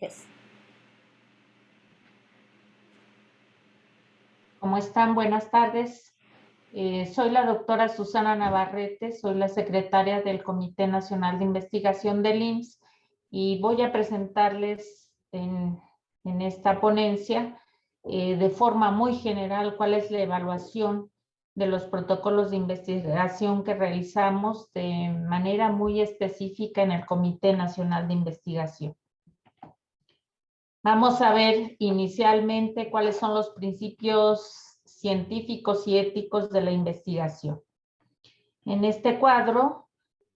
Yes. ¿Cómo están? Buenas tardes. Soy la doctora Susana Navarrete, soy la secretaria del Comité Nacional de Investigación del IMSS y voy a presentarles en esta ponencia de forma muy general cuál es la evaluación de los protocolos de investigación que realizamos de manera muy específica en el Comité Nacional de Investigación. Vamos a ver inicialmente cuáles son los principios científicos y éticos de la investigación. En este cuadro,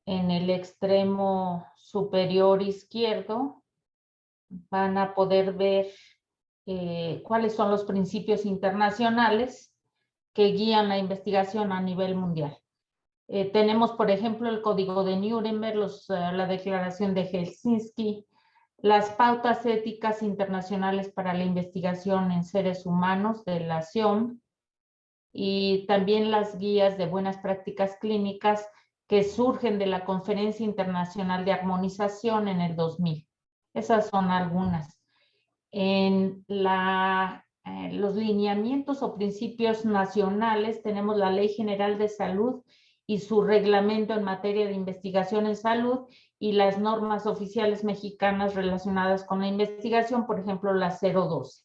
en el extremo superior izquierdo, van a poder ver cuáles son los principios internacionales que guían la investigación a nivel mundial. Tenemos, por ejemplo, el Código de Nuremberg, la Declaración de Helsinki, las pautas éticas internacionales para la investigación en seres humanos de la SIOM y también las guías de buenas prácticas clínicas que surgen de la Conferencia Internacional de Armonización en el 2000. Esas son algunas. En los lineamientos o principios nacionales tenemos la Ley General de Salud y su reglamento en materia de investigación en salud y las normas oficiales mexicanas relacionadas con la investigación, por ejemplo, la 012.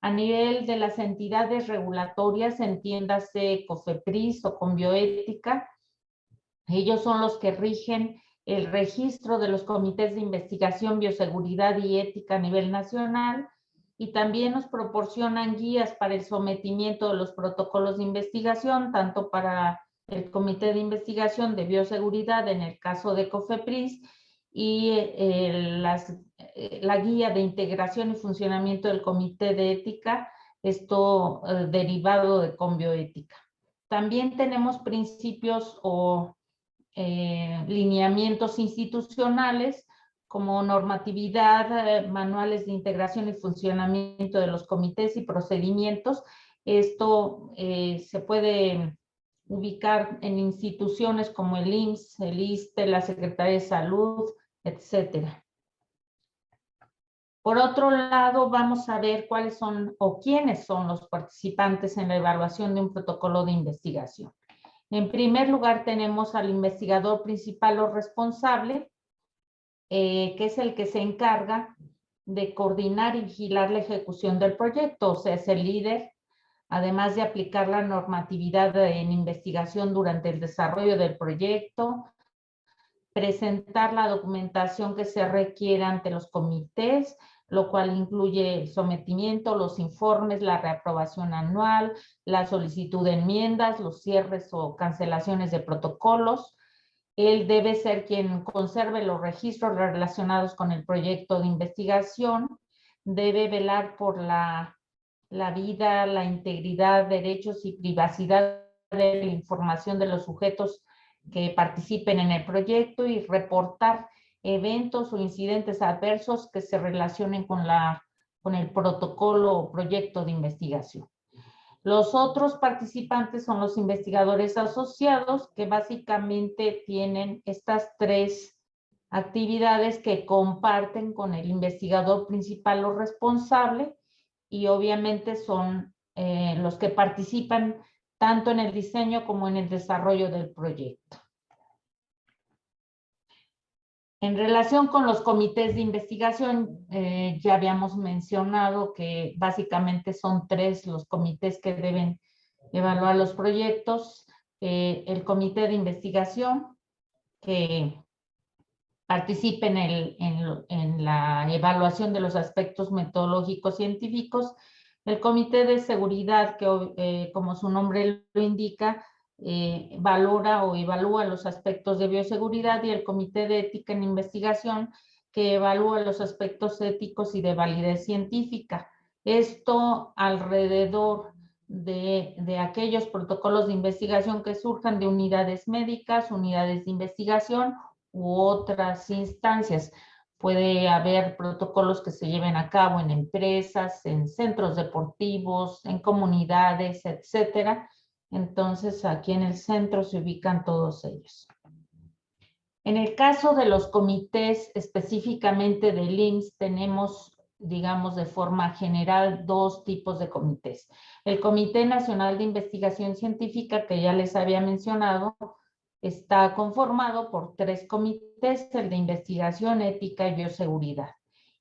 A nivel de las entidades regulatorias, entiéndase COFEPRIS o Conbioética, ellos son los que rigen el registro de los comités de investigación, bioseguridad y ética a nivel nacional y también nos proporcionan guías para el sometimiento de los protocolos de investigación, tanto para el Comité de Investigación de Bioseguridad en el caso de COFEPRIS y la guía de integración y funcionamiento del Comité de Ética, esto derivado de Conbioética. También tenemos principios o lineamientos institucionales como normatividad, manuales de integración y funcionamiento de los comités y procedimientos. Esto se puede ubicar en instituciones como el IMSS, el ISSSTE, la Secretaría de Salud, etcétera. Por otro lado, vamos a ver cuáles son o quiénes son los participantes en la evaluación de un protocolo de investigación. En primer lugar, tenemos al investigador principal o responsable, que es el que se encarga de coordinar y vigilar la ejecución del proyecto, o sea, es el líder, además de aplicar la normatividad en investigación durante el desarrollo del proyecto, presentar la documentación que se requiere ante los comités, lo cual incluye el sometimiento, los informes, la reaprobación anual, la solicitud de enmiendas, los cierres o cancelaciones de protocolos. Él debe ser quien conserve los registros relacionados con el proyecto de investigación, debe velar por la vida, la integridad, derechos y privacidad de la información de los sujetos que participen en el proyecto y reportar eventos o incidentes adversos que se relacionen con el protocolo o proyecto de investigación. Los otros participantes son los investigadores asociados, que básicamente tienen estas tres actividades que comparten con el investigador principal o responsable y obviamente son los que participan tanto en el diseño como en el desarrollo del proyecto. En relación con los comités de investigación, ya habíamos mencionado que básicamente son tres los comités que deben evaluar los proyectos. El comité de investigación, que participe en la evaluación de los aspectos metodológicos científicos. El comité de seguridad, que como su nombre lo indica, valora o evalúa los aspectos de bioseguridad, y el comité de ética en investigación, que evalúa los aspectos éticos y de validez científica. Esto alrededor de aquellos protocolos de investigación que surjan de unidades médicas, unidades de investigación u otras instancias. Puede haber protocolos que se lleven a cabo en empresas, en centros deportivos, en comunidades, etcétera. Entonces, aquí en el centro se ubican todos ellos. En el caso de los comités, específicamente del IMSS, tenemos, digamos, de forma general, dos tipos de comités. El Comité Nacional de Investigación Científica, que ya les había mencionado, está conformado por 3 comités, el de investigación, ética y bioseguridad.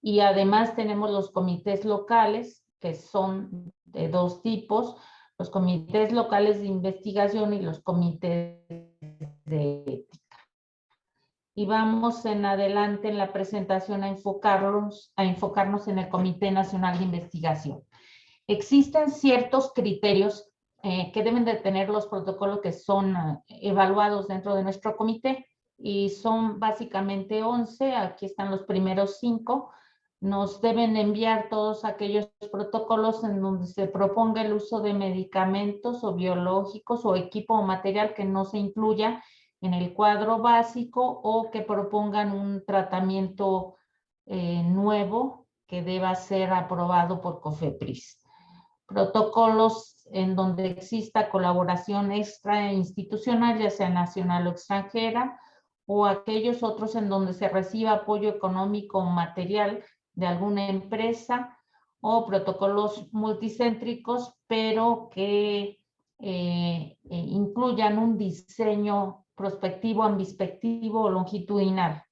Y además tenemos los comités locales, que son de 2 tipos, los comités locales de investigación y los comités de ética. Y vamos en adelante en la presentación a enfocarnos en el Comité Nacional de Investigación. Existen ciertos criterios que deben de tener los protocolos que son evaluados dentro de nuestro comité, y son básicamente 11, aquí están los primeros 5. Nos deben enviar todos aquellos protocolos en donde se proponga el uso de medicamentos o biológicos o equipo o material que no se incluya en el cuadro básico, o que propongan un tratamiento nuevo que deba ser aprobado por COFEPRIS. Protocolos en donde exista colaboración extrainstitucional, ya sea nacional o extranjera, o aquellos otros en donde se reciba apoyo económico o material de alguna empresa, o protocolos multicéntricos, pero que incluyan un diseño prospectivo, ambispectivo o longitudinal.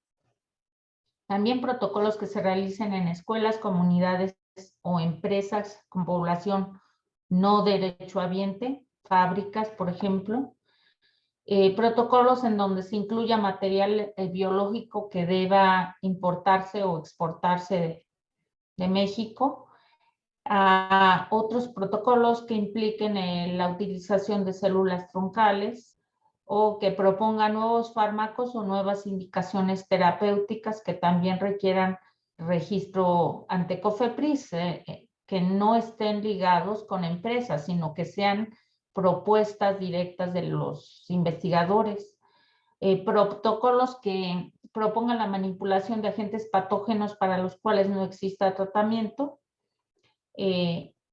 También protocolos que se realicen en escuelas, comunidades o empresas con población no derechohabiente, fábricas, por ejemplo. Protocolos en donde se incluya material biológico que deba importarse o exportarse de México. Otros protocolos que impliquen la utilización de células troncales, o que propongan nuevos fármacos o nuevas indicaciones terapéuticas que también requieran registro ante COFEPRIS, que no estén ligados con empresas, sino que sean propuestas directas de los investigadores. Protocolos que propongan la manipulación de agentes patógenos para los cuales no exista tratamiento,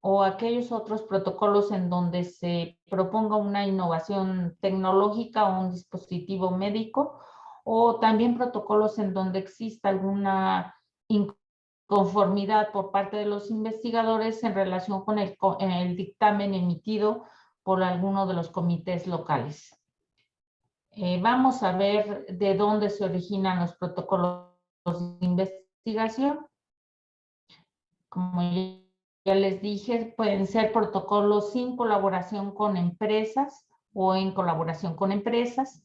o aquellos otros protocolos en donde se proponga una innovación tecnológica o un dispositivo médico, o también protocolos en donde exista alguna inconformidad por parte de los investigadores en relación con el dictamen emitido por alguno de los comités locales. Vamos a ver de dónde se originan los protocolos de investigación. Como ya les dije, pueden ser protocolos sin colaboración con empresas o en colaboración con empresas.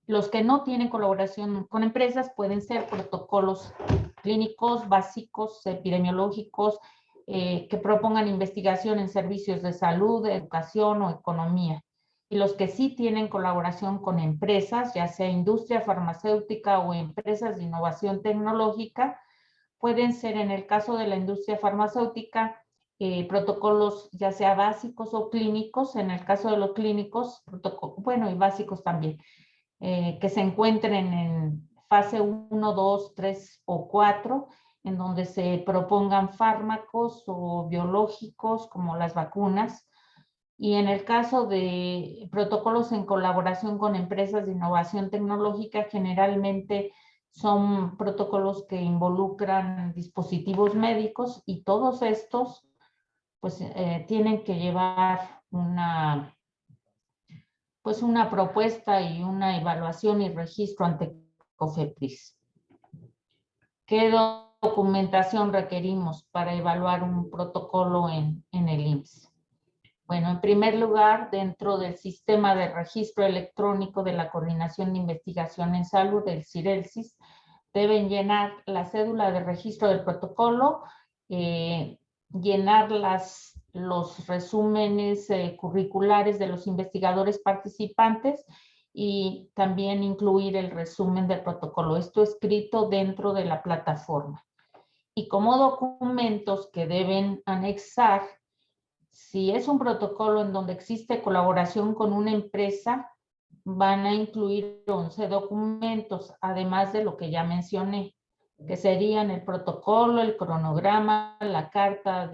Los que no tienen colaboración con empresas pueden ser protocolos clínicos básicos, epidemiológicos, que propongan investigación en servicios de salud, educación o economía. Y los que sí tienen colaboración con empresas, ya sea industria farmacéutica o empresas de innovación tecnológica, pueden ser, en el caso de la industria farmacéutica, protocolos ya sea básicos o clínicos. En el caso de los clínicos, bueno, y básicos también, que se encuentren en fase 1, 2, 3 o 4, en donde se propongan fármacos o biológicos como las vacunas. Y en el caso de protocolos en colaboración con empresas de innovación tecnológica, generalmente son protocolos que involucran dispositivos médicos, y todos estos pues tienen que llevar una propuesta y una evaluación y registro ante COFEPRIS. ¿Qué documentación requerimos para evaluar un protocolo en el IMSS? Bueno, en primer lugar, dentro del sistema de registro electrónico de la Coordinación de Investigación en Salud, el CIRELSIS, deben llenar la cédula de registro del protocolo, llenar los resúmenes curriculares de los investigadores participantes, y también incluir el resumen del protocolo, esto escrito dentro de la plataforma. Y como documentos que deben anexar, si es un protocolo en donde existe colaboración con una empresa, van a incluir 11 documentos, además de lo que ya mencioné, que serían el protocolo, el cronograma, la carta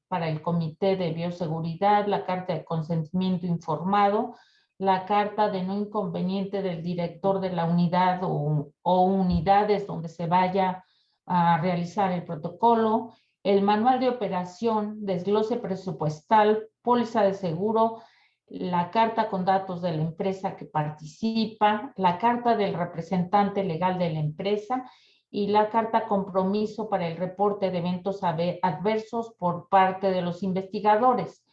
para el Comité de Bioseguridad, la carta de consentimiento informado, la carta de no inconveniente del director de la unidad o unidades donde se vaya a realizar el protocolo, el manual de operación, desglose presupuestal, póliza de seguro, la carta con datos de la empresa que participa, la carta del representante legal de la empresa y la carta compromiso para el reporte de eventos adversos por parte de los investigadores.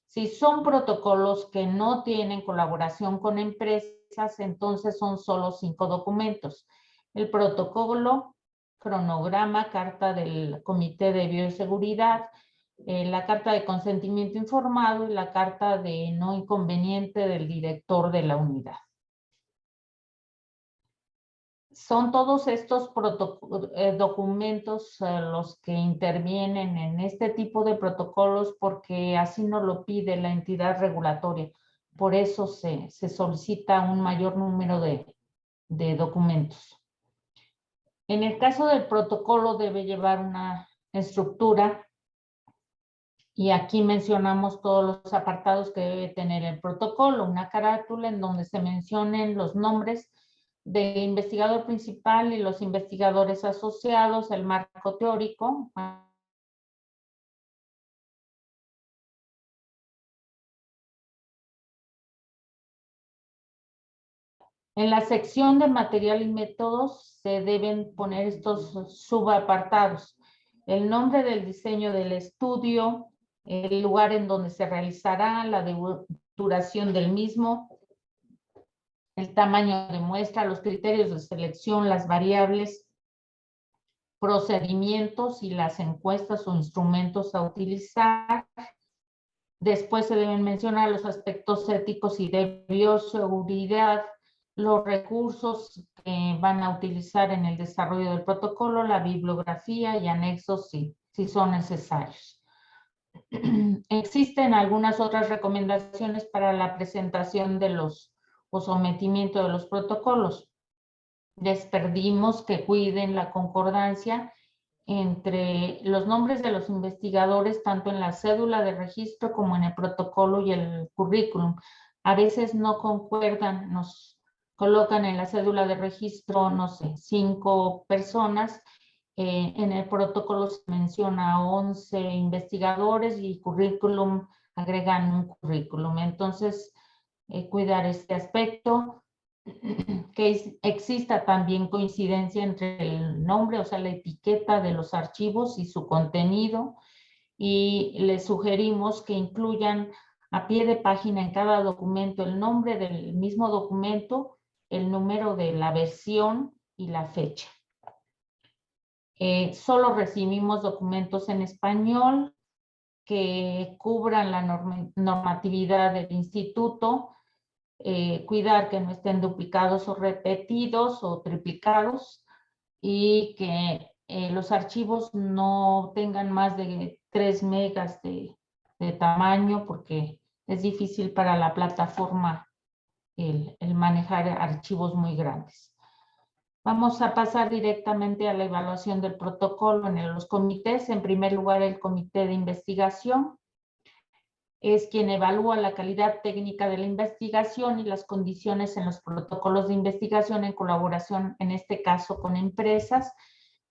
Si son protocolos que no tienen colaboración con empresas, entonces son solo 5 documentos. El protocolo, cronograma, carta del Comité de Bioseguridad, la carta de consentimiento informado y la carta de no inconveniente del director de la unidad. Son todos estos documentos los que intervienen en este tipo de protocolos porque así nos lo pide la entidad regulatoria. Por eso se solicita un mayor número de documentos. En el caso del protocolo debe llevar una estructura y aquí mencionamos todos los apartados que debe tener el protocolo. Una carátula en donde se mencionen los nombres del investigador principal y los investigadores asociados, el marco teórico. En la sección de material y métodos se deben poner estos subapartados. El nombre del diseño del estudio, el lugar en donde se realizará, la duración del mismo, el tamaño de muestra, los criterios de selección, las variables, procedimientos y las encuestas o instrumentos a utilizar. Después se deben mencionar los aspectos éticos y de bioseguridad, los recursos que van a utilizar en el desarrollo del protocolo, la bibliografía y anexos si son necesarios. Existen algunas otras recomendaciones para la presentación de o sometimiento de los protocolos. Les pedimos que cuiden la concordancia entre los nombres de los investigadores, tanto en la cédula de registro como en el protocolo y el currículum. A veces no concuerdan, nos colocan en la cédula de registro, no sé, 5 personas. En el protocolo se menciona 11 investigadores y currículum agregan un currículum. Entonces, cuidar este aspecto. Que exista también coincidencia entre el nombre, o sea, la etiqueta de los archivos y su contenido, y les sugerimos que incluyan a pie de página en cada documento el nombre del mismo documento, el número de la versión y la fecha. Solo recibimos documentos en español que cubran la normatividad del instituto. Cuidar que no estén duplicados o repetidos o triplicados y que los archivos no tengan más de 3 megas de tamaño porque es difícil para la plataforma el manejar archivos muy grandes. Vamos a pasar directamente a la evaluación del protocolo en los comités. En primer lugar, el comité de investigación es quien evalúa la calidad técnica de la investigación y las condiciones en los protocolos de investigación en colaboración, en este caso, con empresas,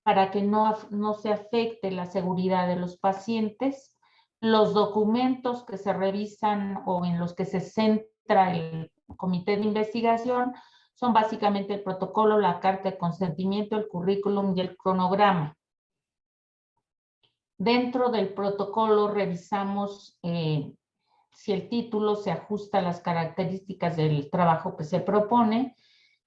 para que no se afecte la seguridad de los pacientes. Los documentos que se revisan o en los que se centra el comité de investigación son básicamente el protocolo, la carta de consentimiento, el currículum y el cronograma. Dentro del protocolo revisamos si el título se ajusta a las características del trabajo que se propone,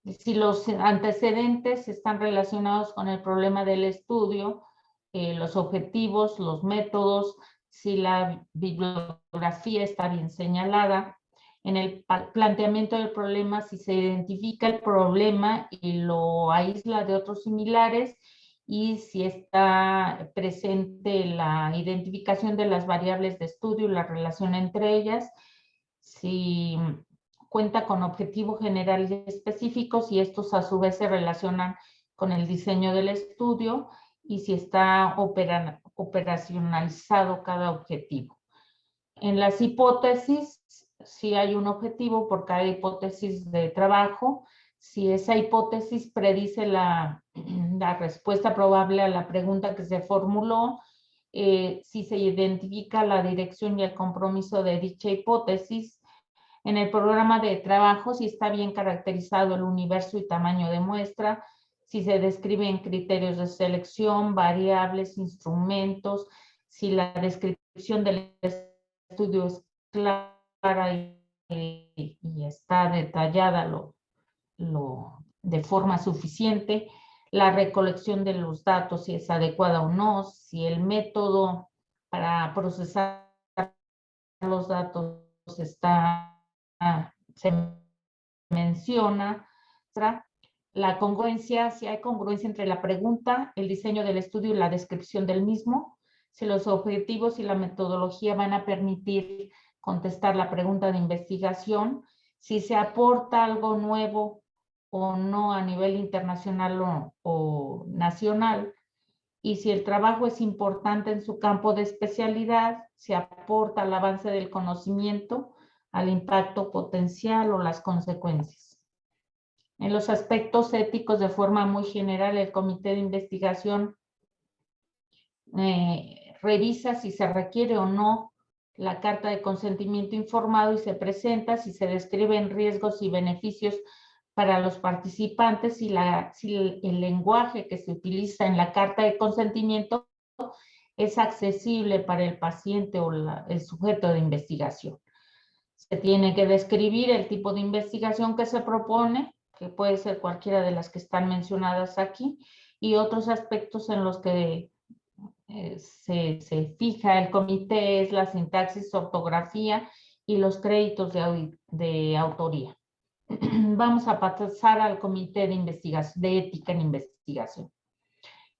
si los antecedentes están relacionados con el problema del estudio, los objetivos, los métodos, si la bibliografía está bien señalada. En el planteamiento del problema, si se identifica el problema y lo aísla de otros similares, y si está presente la identificación de las variables de estudio y la relación entre ellas, si cuenta con objetivos generales y específicos y estos a su vez se relacionan con el diseño del estudio y si está operacionalizado cada objetivo. En las hipótesis si hay un objetivo por cada hipótesis de trabajo, si esa hipótesis predice la respuesta probable a la pregunta que se formuló, si se identifica la dirección y el compromiso de dicha hipótesis. En el programa de trabajo, si está bien caracterizado el universo y tamaño de muestra, si se describen criterios de selección, variables, instrumentos, si la descripción del estudio es clara y está detallada de forma suficiente, la recolección de los datos, si es adecuada o no, si el método para procesar los datos se menciona, la congruencia, si hay congruencia entre la pregunta, el diseño del estudio y la descripción del mismo, si los objetivos y la metodología van a permitir contestar la pregunta de investigación, si se aporta algo nuevo o no a nivel internacional o nacional, y si el trabajo es importante en su campo de especialidad, si aporta al avance del conocimiento, al impacto potencial o las consecuencias. En los aspectos éticos, de forma muy general, el comité de investigación revisa si se requiere o no la carta de consentimiento informado y se presenta si se describen riesgos y beneficios para los participantes, si el lenguaje que se utiliza en la carta de consentimiento es accesible para el paciente o el sujeto de investigación. Se tiene que describir el tipo de investigación que se propone, que puede ser cualquiera de las que están mencionadas aquí, y otros aspectos en los que se fija el comité es la sintaxis, ortografía y los créditos de autoría. Vamos a pasar al comité de investigación, de ética en investigación.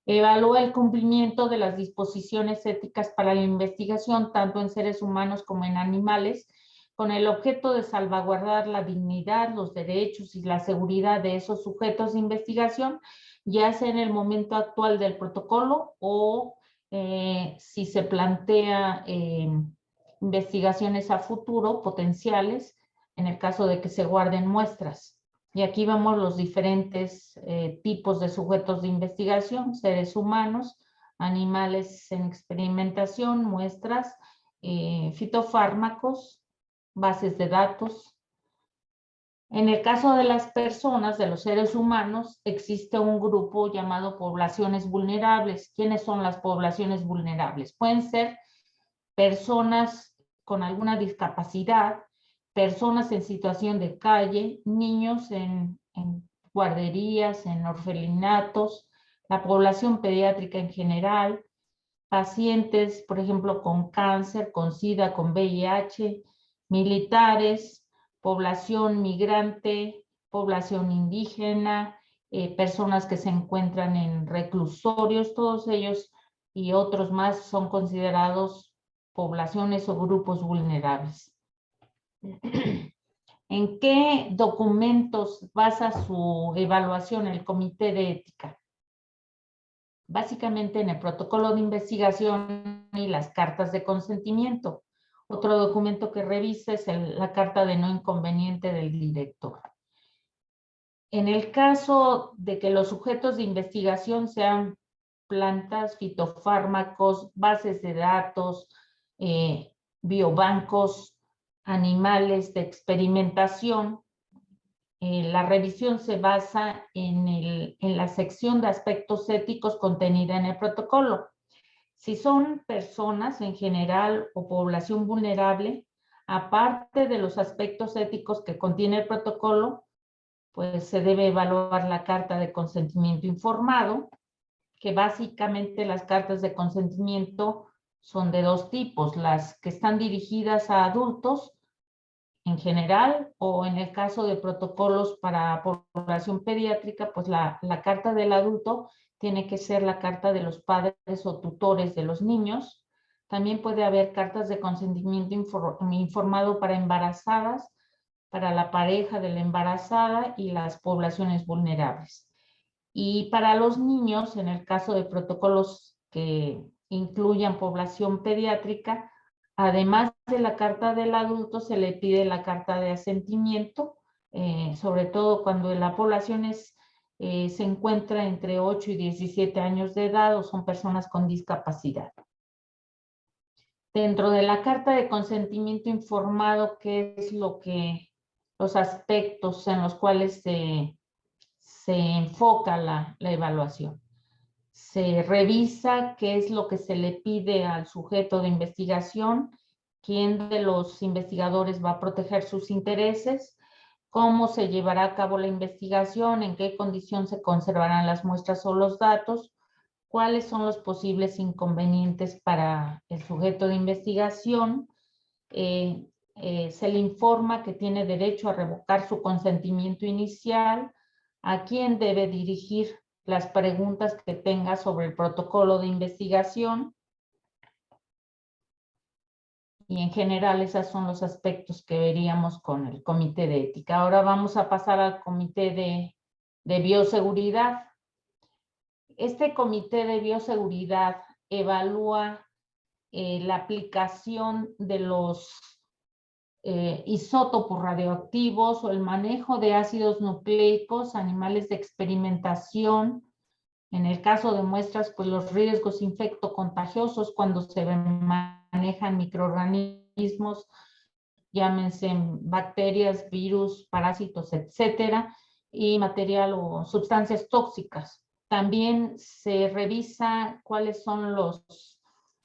Evalúa el cumplimiento de las disposiciones éticas para la investigación, tanto en seres humanos como en animales, con el objeto de salvaguardar la dignidad, los derechos y la seguridad de esos sujetos de investigación, ya sea en el momento actual del protocolo o si se plantea investigaciones a futuro potenciales, en el caso de que se guarden muestras. Y aquí vemos los diferentes tipos de sujetos de investigación: seres humanos, animales en experimentación, muestras, fitofármacos, bases de datos. En el caso de las personas, de los seres humanos, existe un grupo llamado poblaciones vulnerables. ¿Quiénes son las poblaciones vulnerables? Pueden ser personas con alguna discapacidad, personas en situación de calle, niños en guarderías, en orfelinatos, la población pediátrica en general, pacientes, por ejemplo, con cáncer, con SIDA, con VIH, militares, población migrante, población indígena, personas que se encuentran en reclusorios, todos ellos y otros más son considerados poblaciones o grupos vulnerables. ¿En qué documentos basa su evaluación el comité de ética? Básicamente en el protocolo de investigación y las cartas de consentimiento. Otro documento que revisa es la carta de no inconveniente del director. En el caso de que los sujetos de investigación sean plantas, fitofármacos, bases de datos, biobancos, animales de experimentación, la revisión se basa en la sección de aspectos éticos contenida en el protocolo. Si son personas en general o población vulnerable, aparte de los aspectos éticos que contiene el protocolo, pues se debe evaluar la carta de consentimiento informado, que básicamente las cartas de consentimiento son de dos tipos: las que están dirigidas a adultos en general, o en el caso de protocolos para población pediátrica, pues la carta del adulto tiene que ser la carta de los padres o tutores de los niños. También puede haber cartas de consentimiento informado para embarazadas, para la pareja de la embarazada y las poblaciones vulnerables. Y para los niños, en el caso de protocolos que incluyan población pediátrica, Además de la carta del adulto, se le pide la carta de asentimiento, sobre todo cuando la población se encuentra entre 8 y 17 años de edad o son personas con discapacidad. Dentro de la carta de consentimiento informado, ¿qué es los aspectos en los cuales se enfoca la evaluación? Se revisa qué es lo que se le pide al sujeto de investigación, quién de los investigadores va a proteger sus intereses, cómo se llevará a cabo la investigación, en qué condición se conservarán las muestras o los datos, cuáles son los posibles inconvenientes para el sujeto de investigación. Se le informa que tiene derecho a revocar su consentimiento inicial, a quién debe dirigir las preguntas que tenga sobre el protocolo de investigación. Y en general esos son los aspectos que veríamos con el comité de ética. Ahora vamos a pasar al comité de bioseguridad. Este comité de bioseguridad evalúa la aplicación de los isótopos radioactivos o el manejo de ácidos nucleicos, animales de experimentación. En el caso de muestras, pues los riesgos infectocontagiosos cuando se manejan microorganismos, llámense bacterias, virus, parásitos, etcétera, y material o sustancias tóxicas. También se revisa cuáles son los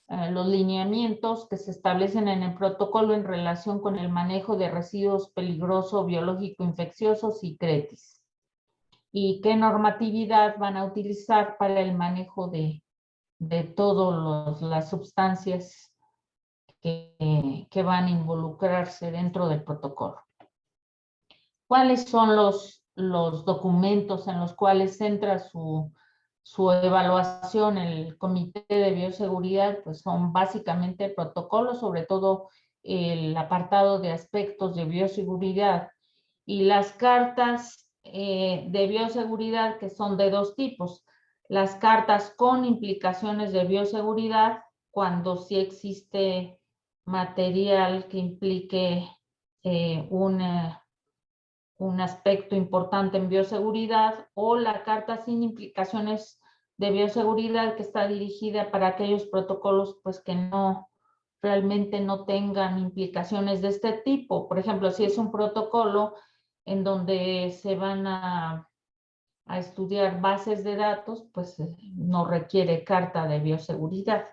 lineamientos que se establecen en el protocolo en relación con el manejo de residuos peligrosos, biológico, infecciosos y CRETIS. Y qué normatividad van a utilizar para el manejo de todas las sustancias que van a involucrarse dentro del protocolo. ¿Cuáles son los documentos en los cuales centra su evaluación el Comité de Bioseguridad? Pues son básicamente el protocolo, sobre todo el apartado de aspectos de bioseguridad y las cartas de bioseguridad, que son de dos tipos. Las cartas con implicaciones de bioseguridad, cuando sí existe material que implique un aspecto importante en bioseguridad, o la carta sin implicaciones de bioseguridad, que está dirigida para aquellos protocolos pues que realmente no tengan implicaciones de este tipo. Por ejemplo, si es un protocolo en donde se van a estudiar bases de datos, pues no requiere carta de bioseguridad.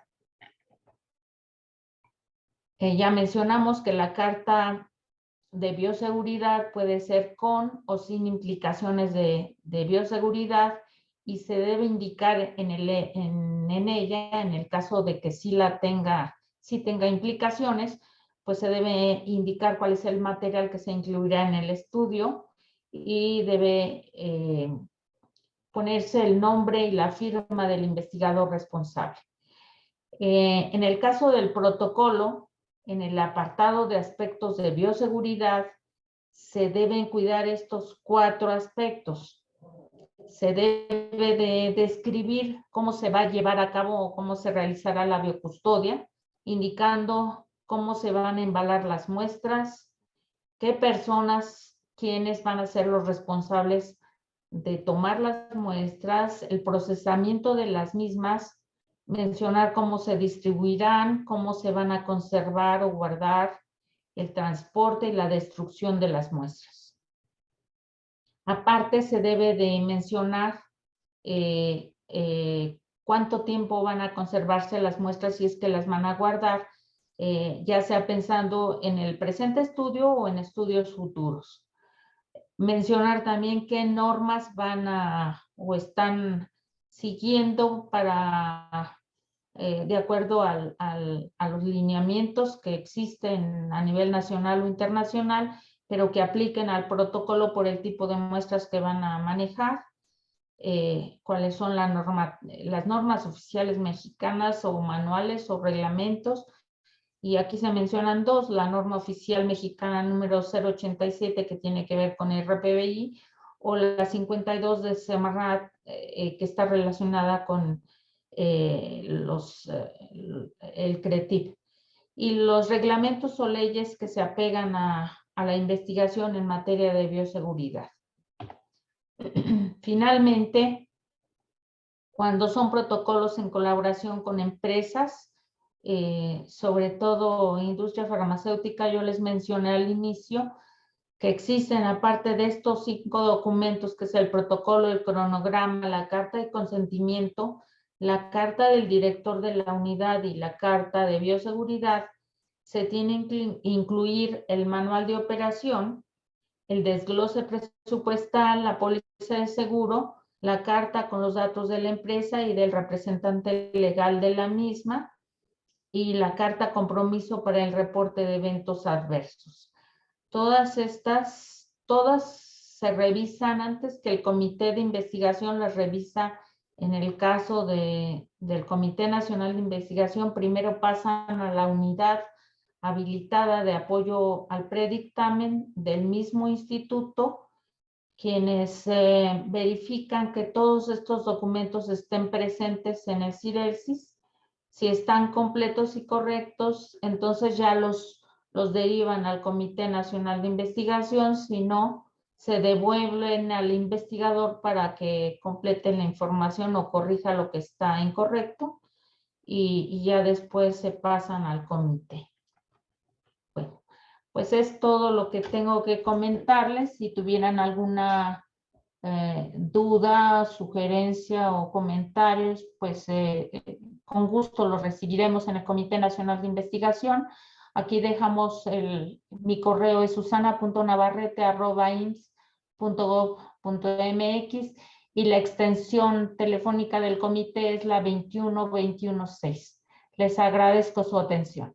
Ya mencionamos que la carta de bioseguridad puede ser con o sin implicaciones de bioseguridad, y se debe indicar en ella, en el caso de que sí tenga implicaciones, pues se debe indicar cuál es el material que se incluirá en el estudio y debe ponerse el nombre y la firma del investigador responsable. En el caso del protocolo, en el apartado de aspectos de bioseguridad, se deben cuidar estos 4 aspectos. Se debe de describir cómo se va a llevar a cabo o cómo se realizará la biocustodia, indicando cómo se van a embalar las muestras, qué personas, quiénes van a ser los responsables de tomar las muestras, el procesamiento de las mismas, mencionar cómo se distribuirán, cómo se van a conservar o guardar, el transporte y la destrucción de las muestras. Aparte, se debe de mencionar cuánto tiempo van a conservarse las muestras si es que las van a guardar, ya sea pensando en el presente estudio o en estudios futuros. Mencionar también qué normas van o están siguiendo para, de acuerdo a los lineamientos que existen a nivel nacional o internacional, pero que apliquen al protocolo por el tipo de muestras que van a manejar, cuáles son las normas oficiales mexicanas o manuales o reglamentos. Y aquí se mencionan 2, la norma oficial mexicana número 087, que tiene que ver con el RPBI, o la 52 de Semarnat, que está relacionada con el CRETIP. y los reglamentos o leyes que se apegan a la investigación en materia de bioseguridad. Finalmente, cuando son protocolos en colaboración con empresas, sobre todo industria farmacéutica, yo les mencioné al inicio que existen, aparte de estos 5 documentos, que es el protocolo, el cronograma, la carta de consentimiento, la carta del director de la unidad y la carta de bioseguridad, se tiene que incluir el manual de operación, el desglose presupuestal, la póliza de seguro, la carta con los datos de la empresa y del representante legal de la misma, y la carta compromiso para el reporte de eventos adversos. Todas estas, se revisan antes que el comité de investigación las revisa. En el caso del Comité Nacional de Investigación, primero pasan a la unidad habilitada de apoyo al predictamen del mismo instituto, quienes verifican que todos estos documentos estén presentes en el CIRELSIS. Si están completos y correctos, entonces ya los derivan al Comité Nacional de Investigación, si no, se devuelven al investigador para que complete la información o corrija lo que está incorrecto, y ya después se pasan al comité. Bueno, pues es todo lo que tengo que comentarles. Si tuvieran alguna duda, sugerencia o comentarios, pues con gusto los recibiremos en el Comité Nacional de Investigación. Aquí dejamos mi correo es susana.navarrete@ims.gov.mx y la extensión telefónica del comité es la 21216. Les agradezco su atención.